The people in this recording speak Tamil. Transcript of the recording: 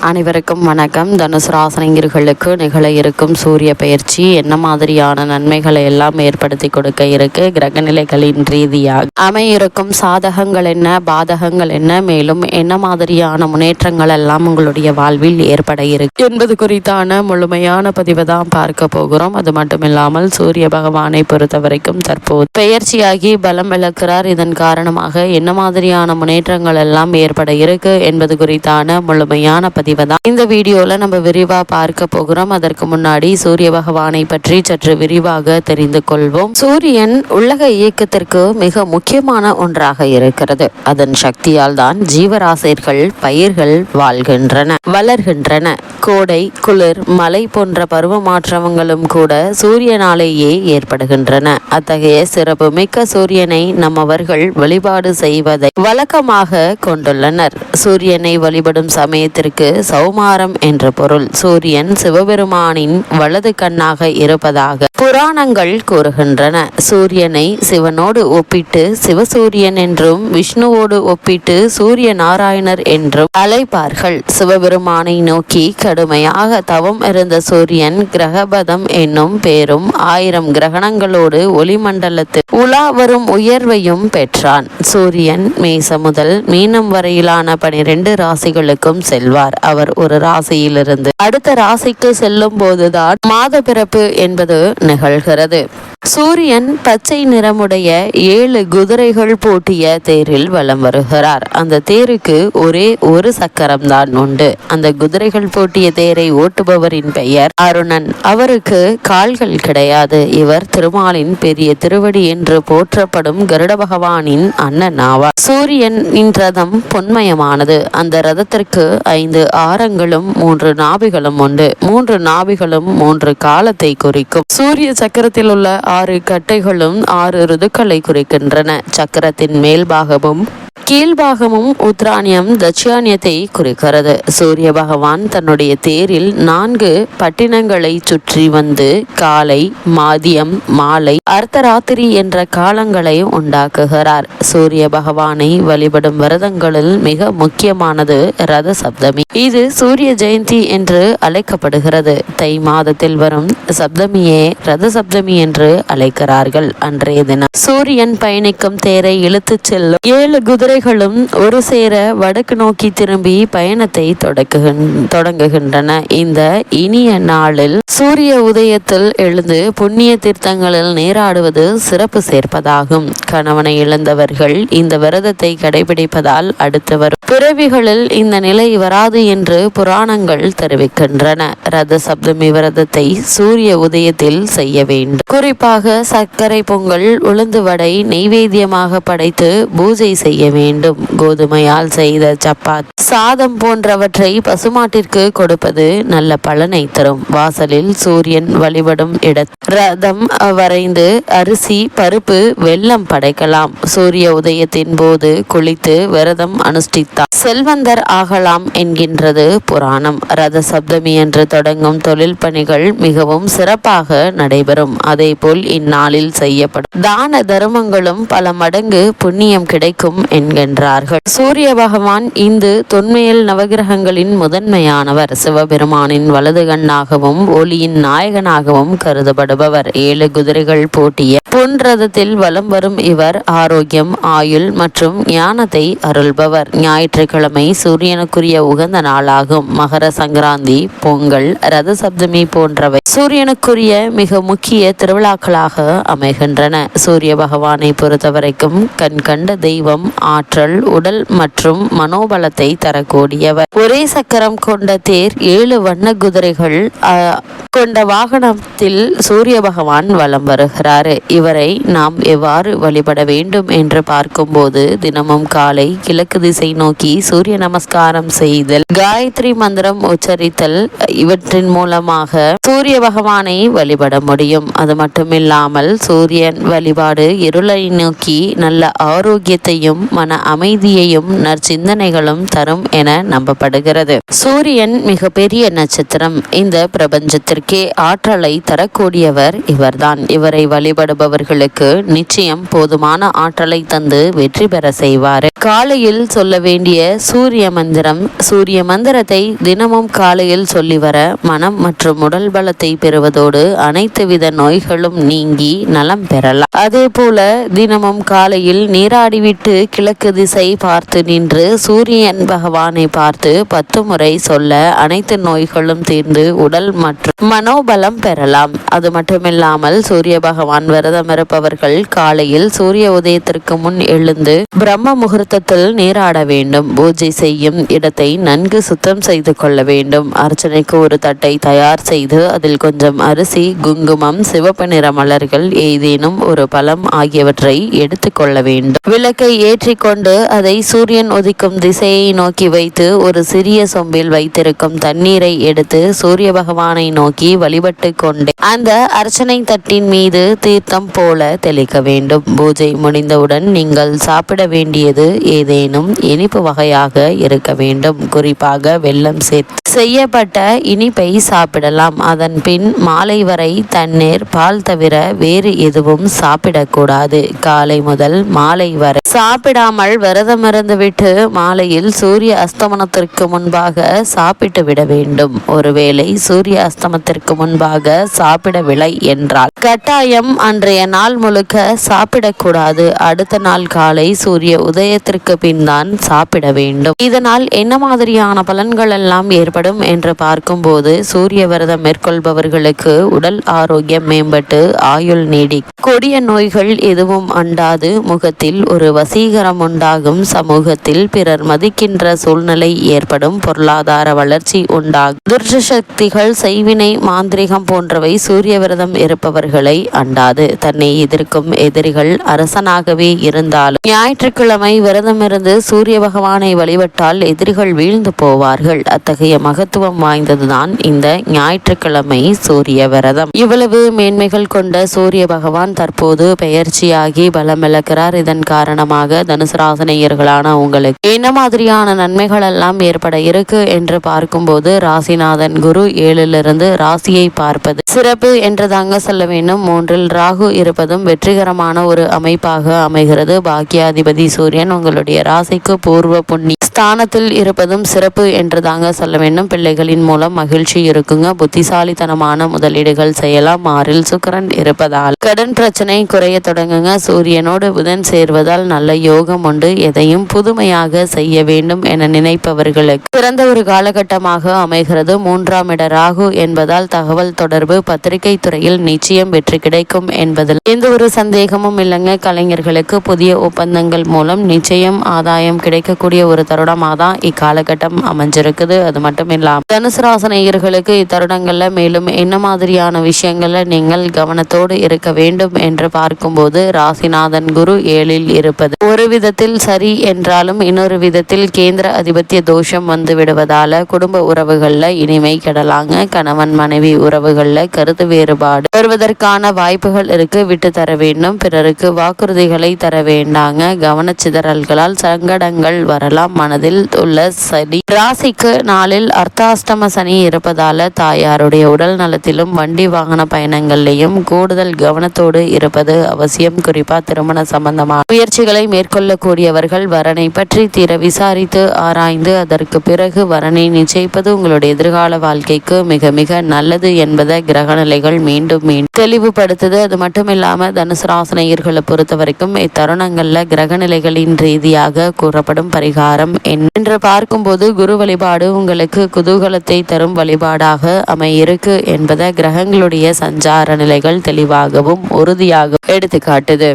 அனைவருக்கும் வணக்கம். தனுசு ராசினியர்களுக்கு நிகழ இருக்கும் சூரிய பயிற்சி என்ன மாதிரியான நன்மைகளை எல்லாம் ஏற்படுத்தி கொடுக்க இருக்கு, கிரகநிலைகளின் ரீதியாக அமையிருக்கும் சாதகங்கள் என்ன, பாதகங்கள் என்ன, மேலும் என்ன மாதிரியான முன்னேற்றங்கள் எல்லாம் உங்களுடைய வாழ்வில் ஏற்பட இருக்கு என்பது குறித்தான முழுமையான பதிவை தான் பார்க்க போகிறோம். அது மட்டும் இல்லாமல் சூரிய பகவானை பொறுத்த வரைக்கும் தற்போது பெயர்ச்சியாகி பலம் இழக்கிறார். இதன் காரணமாக என்ன மாதிரியான முன்னேற்றங்கள் எல்லாம் ஏற்பட இருக்கு என்பது குறித்தான முழுமையான தான் இந்த வீடியோல நம்ம விரிவா பார்க்க போகிறோம். அதற்கு முன்னாடி சூரிய பகவானை பற்றி சற்று விரிவாக தெரிந்து கொள்வோம். சூரியன் உலக இயக்கத்திற்கு மிக முக்கியமான ஒன்றாக இருக்கிறது. அதன் சக்தியால் தான் ஜீவராசிகள், பயிர்கள் வாழ்கின்றன, வளர்கின்றன. கோடை, குளிர், மழை போன்ற பருவ மாற்றங்களும் கூட சூரியனாலேயே ஏற்படுகின்றன. அத்தகைய சிறப்பு மிக்க சூரியனை நம்மவர்கள் வழிபாடு செய்வதை வழக்கமாக கொண்டுள்ளனர். சூரியனை வழிபடும் சமயத்திற்கு சௌமாரம் என்ற பொருள். சூரியன் சிவபெருமானின் வலது கண்ணாக இருப்பதாக புராணங்கள் கூறுகின்றன. சூரியனை சிவனோடு ஒப்பிட்டு சிவசூரியன் என்றும், விஷ்ணுவோடு ஒப்பிட்டு சூரிய நாராயணர் என்றும் அழைப்பார்கள். சிவபெருமானை நோக்கி கடுமையாக தவம் இருந்த சூரியன் கிரகபதம் என்னும் பேரும் 1000 கிரகணங்களோடு ஒளிமண்டலத்தில் உலா வரும் உயர்வையும் பெற்றான். சூரியன் மேசம் முதல் மீனம் வரையிலான 12 ராசிகளுக்கும் செல்வார். அவர் ஒரு ராசியிலிருந்து அடுத்த ராசிக்கு செல்லும் போதுதான் மாத பிறப்பு என்பது நிகழ்கிறது. சூரியன் பச்சை நிறமுடைய 7 குதிரைகள் பூட்டிய தேரில் வலம் வருகிறார். அந்த தேருக்கு ஒரே ஒரு சக்கரம் தான் உண்டு. அந்த குதிரைகள் பூட்டிய தேரை ஓட்டுபவரின் பெயர் அருணன். அவருக்கு கால்கள் கிடையாது. இவர் திருமாலின் பெரிய திருவடி என்று போற்றப்படும் கருட பகவானின் அண்ணன் ஆவார். சூரியனின் ரதம் பொன்மயமானது. அந்த ரதத்திற்கு 5 ஆரங்களும் 3 நாபிகளும் உண்டு. 3 நாபிகளும் 3 காலத்தை குறிக்கும். சூரிய சக்கரத்தில் உள்ள 6 கட்டைகளும் 6 ருதுக்களை குறிக்கின்றன. சக்கரத்தின் மேல்பாகமும் கீழ்பாகமும் உத்ராணியம், தட்சியானியத்தை குறிக்கிறது. சூரிய பகவான் தன்னுடைய தேரில் 4 பட்டினங்களை சுற்றி வந்து காலை, மதியம், மாலை, அர்த்தராத்திரி என்ற காலங்களை உண்டாக்குகிறார். சூரிய பகவானை வழிபடும் விரதங்களில் மிக முக்கியமானது ரத சப்தமி. இது சூரிய ஜெயந்தி என்று அழைக்கப்படுகிறது. தை மாதத்தில் வரும் சப்தமியே ரத சப்தமி என்று அழைக்கிறார்கள். அன்றைய தினம் சூரியன் பயணிக்கும் தேரை இழுத்துச் செல்லும் 7 குதிரைகளும் ஒரு சேர வடக்கு நோக்கி திரும்பி பயணத்தை தொடங்குகின்றன. இந்த இனிய நாளில் சூரிய உதயத்தில் எழுந்து புண்ணிய தீர்த்தங்களில் நீராடுவது சிறப்பு சேர்ப்பதாகும். கணவனை இழந்தவர்கள் இந்த விரதத்தை கடைபிடிப்பதால் அடுத்து வரும் பிறவிகளில் இந்த நிலை வராது என்று புராணங்கள் தெரிவிக்கின்றன. ரத சப்தமி விரதத்தை சூரிய உதயத்தில் செய்ய வேண்டும். குறிப்பாக சர்க்கரை பொங்கல், உளுந்து வடை நெய்வேத்தியமாக படைத்து பூஜை செய்ய வேண்டும். கோதுமையால் செய்த சப்பாத்தி, சாதம் போன்றவற்றை பசுமாட்டிற்கு கொடுப்பது நல்ல பலனை தரும். வாசலில் சூரியன் வழிபடும் ரதம் வரைந்து அரிசி, பருப்பு, வெல்லம் படைக்கலாம். சூரிய உதயத்தின் போது குளித்து விரதம் அனுஷ்டித்தார் செல்வந்தர் ஆகலாம் என்கின்றது புராணம். ரத சப்தமி என்று தொடங்கும் தொழில் பணிகள் மிகவும் சிறப்பாக நடைபெறும். அதே போல் இந்நாளில் செய்யப்படும் தான தர்மங்களும் பல மடங்கு புண்ணியம் கிடைக்கும் என்கின்றார்கள். சூரிய பகவான் இந்து தொன்மையில் நவகிரகங்களின் முதன்மையானவர். சிவபெருமானின் வலது கண்ணாகவும் ஒளியின் நாயகனாகவும் கருதப்படுபவர். 7 குதிரைகள் பூட்டிய பொன் ரதத்தில் வலம் வரும் இவர் ஆரோக்கியம், ஆயுள் மற்றும் ஞானத்தை அருள்பவர். ஞாயிற்றுக்கிழமை சூரியனுக்குரிய உகந்த நாளாகும். மகர சங்கராந்தி, பொங்கல், ரத சப்தமி போன்றவை சூரியனுக்குரிய மிக முக்கிய திருவிழாக்களாக அமைகின்றன. சூரிய பகவானை பொறுத்தவரைக்கும் கண் கண்ட தெய்வம், ஆற்றல், உடல் மற்றும் மனோபலத்தை தரக்கூடியவர். ஒரே சக்கரம் கொண்ட தேர், 7 வண்ண குதிரைகள் கொண்ட வாகனத்தில் சூரிய பகவான் வலம் வருகிறார். இவரை நாம் எவ்வாறு வழிபட வேண்டும் என்று பார்க்கும்போது தினமும் காலை கிழக்கு திசை நோக்கி சூரிய நமஸ்காரம் செய்தல், காயத்ரி மந்திரம் உச்சரித்தல், இவற்றின் மூலமாக சூரிய பகவானை வழிபட முடியும். அது மட்டுமில்லாமல் சூரியன் வழிபாடு இருளை நோக்கி நல்ல ஆரோக்கியத்தையும் மன அமைதியையும் நற்சிந்தனைகளும் தரும் என நம்பப்படுகிறது. சூரியன் மிகப்பெரிய நட்சத்திரம். இந்த பிரபஞ்சத்திற்கே ஆற்றலை தரக்கூடியவர் இவர்தான். இவரை வழிபடுபவர்களுக்கு நிச்சயம் போதுமான ஆற்றலை தந்து வெற்றி பெற செய்வார். காலையில் சொல்ல வேண்டிய சூரிய மந்திரம். சூரிய மந்திரத்தை தினமும் காலையில் சொல்லி வர மனம் மற்றும் உடல் பலத்தை பெறுவதோடு அனைத்து வித நோய்களும் நீங்கி நலம் பெறலாம். அதே போல தினமும் காலையில் நீராடிவிட்டு கிழக்கு திசை பார்த்து நின்று சூரியன் பகவானை பார்த்து 10 முறை சொல்ல அனைத்து நோய்களும் தீர்ந்து உடல் மற்றும் மனோபலம் பெறலாம். அது மட்டுமில்லாமல் சூரிய பகவான் விரதம் இருப்பவர்கள் காலையில் சூரிய உதயத்திற்கு முன் எழுந்து பிரம்ம முகூர்த்தத்தில் நீராட வேண்டும். பூஜை செய்யும் இடத்தை நன்கு சுத்தம் செய்து கொள்ள வேண்டும். அர்ச்சனைக்கு ஒரு தட்டை தயார் செய்து அதில் கொஞ்சம் அரிசி, குங்குமம், சிவப்பு நிற மலர்கள், ஏதேனும் ஒரு பழம் ஆகியவற்றை எடுத்து கொள்ள வேண்டும். விளக்கை ஏற்றி கொண்டு அதை சூரியன் உதிக்கும் திசையை நோக்கி வைத்து ஒரு சிறிய சொம்பில் வைத்திருக்கும் தண்ணீரை எடுத்து சூரிய பகவானை நோக்கி வழிபட்டு கொண்டு அந்த அர்ச்சனை தட்டின் மீது தீர்த்தம் போல தெளிக்க வேண்டும். பூஜை முடிந்தவுடன் நீங்கள் சாப்பிட வேண்டியது ஏதேனும் இனிப்பு வகையாக இருக்க வேண்டும். குறிப்பாக வெல்லம் சேர்த்து செய்யப்பட்ட இனிப்பை சாப்பிடலாம். அதன் பின் மாலை வரை தண்ணீர், பால் தவிர வேறு எதுவும் சாப்பிடக்கூடாது. காலை முதல் மாலை வரை சாப்பிடாமல் விரதமிருந்து விட்டு மாலையில் சூரிய அஸ்தமனத்திற்கு முன்பாக சாப்பிட்டு விட வேண்டும். ஒருவேளை சூரிய அஸ்தமத்திற்கு முன்பாக சாப்பிடவில்லை என்றால் கட்டாயம் அன்றைய நாள் முழுக்க சாப்பிடக்கூடாது. அடுத்த நாள் காலை சூரிய உதயத்திற்கு பின் தான் சாப்பிட வேண்டும். இதனால் என்ன மாதிரியான பலன்கள் எல்லாம் ஏற்படும் என்று பார்க்கும்போது சூரிய விரதம் மேற்கொள்பவர்களுக்கு உடல் ஆரோக்கியம் மேம்பட்டு ஆயுள் நீடி, கொடிய நோய்கள் எதுவும் அண்டாது, முகத்தில் ஒரு வசீகரம் உண்டாகும், சமூகத்தில் பிறர் மதிக்கின்ற சூழ்நிலை ஏற்படும், பொருளாதார வளர்ச்சி உண்டாகும். துர்ஷ சக்திகள், செய்வினை, மாந்திரிகம் போன்றவை சூரிய விரதம் இருப்பவர்களை அண்டாது. தன்னை எதிர்க்கும் எதிரிகள் அரசனாகவே இருந்தாலும் ஞாயிற்றுக்கிழமை விரதமிருந்து சூரிய பகவானை வழிபட்டால் எதிரிகள் வீழ்ந்து போவார்கள். அத்தகைய மகத்துவம் வாய்ந்ததுதான் இந்த ஞாயிற்றுக்கிழமை சூரிய விரதம். இவ்வளவு மேன்மைகள் கொண்ட சூரிய பகவான் தற்போது பெயர்ச்சியாகி பலமிழக்கிறார். இதன் காரணமாக தனுசு ராசினியர்களான உங்களுக்கு என்ன மாதிரியான நன்மைகள் எல்லாம் ஏற்பட இருக்கு என்று பார்க்கும்போது ராசிநாதன் குரு 7லிருந்து ராசியை பார்ப்பது சிறப்பு என்று தாங்க சொல்ல வேண்டும். 3இல் ராகு இருப்பதும் வெற்றிகரமான ஒரு அமைப்பாக அமைகிறது. பாக்கியாதிபதி சூரியன் உங்களுடைய ராசிக்கு பூர்வ புண்ணிய ஸ்தானத்தில் இருப்பதும் சிறப்பு என்று தாங்க சொல்ல வேண்டும். பிள்ளைகளின் மூலம் மகிழ்ச்சி இருக்குங்க. புத்திசாலித்தனமான முதலீடுகள் செய்யலாம். 6இல் சுக்கிரன் இருப்பதால் கடன் பிரச்சனை குறைய தொடங்குங்க. சூரியனோடு புதன் சேர்வதால் நல்ல யோகம் உண்டு. எதையும் புதுமையாக செய்ய வேண்டும் என நினைப்பவர்களுக்கு சிறந்த ஒரு காலகட்டமாக அமைகிறது. 3ஆம் இட ராகு என்பதால் தகவல் தொடர்பு, பத்திரிகை துறையில் நிச்சயம் வெற்றி கிடைக்கும் என்பதில் எந்த ஒரு சந்தேகமும் இல்லைங்க. கலைஞர்களுக்கு புதிய ஒப்பந்தங்கள் மூலம் நிச்சயம் ஆதாயம் கிடைக்கக்கூடிய ஒரு தருணமாக தான் இக்காலகட்டம் அமைஞ்சிருக்குது. அது மட்டும் இல்லாமல் தனுசு ராசினியர்களுக்கு இத்தருணங்கள்ல மேலும் என்ன மாதிரியான விஷயங்கள்ல நீங்கள் கவனத்தோடு இருக்க வேண்டும் என்று பார்க்கும்போது ராசிநாதன் குரு 7இல் இருப்பது ஒரு விதத்தில் சரி என்றாலும் இன்னொரு விதத்தில் கேந்திர அதிபத்திய தோஷம் வந்து விடுவதால குடும்ப உறவுகள்ல இனிமை கெடலாங்க. கணவன் மனைவி உறவுகள்ல கருத்து வேறுபாடு வருவதற்கான வாய்ப்புகள் இருக்கு. விட்டு தர வேண்டும். பிறருக்கு வாக்குறுதிகளை தர வேண்டாங்க. கவனச்சிதறல்களால் சங்கடங்கள் வரலாம். மனதில் உள்ள சனி ராசிக்கு 4இல் அர்த்தாஷ்டம சனி இருப்பதால தாயாருடைய உடல் நலத்திலும் வண்டி வாகன பயணங்களிலும் கூடுதல் கவனத்தோடு இருப்பது அவசியம். குறிப்பா திருமண சம்பந்தமான முயற்சிகளை மேற்கொள்ளக்கூடியவர்கள் வரனை பற்றி தீர விசாரித்து ஆராய்ந்து அதற்கு பிறகு வரனை நிச்சயிப்பது உங்களுடைய எதிர்கால வாழ்க்கைக்கு மிக மிக நல்லது என்பதை கிரகநிலைகள் மீண்டும் தெளிவுபடுத்துது. அது மட்டும் இல்லாம தனுசு ராசினியர்களை பொறுத்த வரைக்கும் இத்தருணங்கள்ல கிரகநிலைகளின் ரீதியாக கூறப்படும் பரிகாரம் என்று பார்க்கும்போது குரு வழிபாடு உங்களுக்கு குதூகலத்தை தரும் வழிபாடாக அமையிருக்கு என்பதை கிரகங்களுடைய சஞ்சார நிலைகள் தெளிவாகவும் உறுதியாகவும் எடுத்துக்காட்டுது.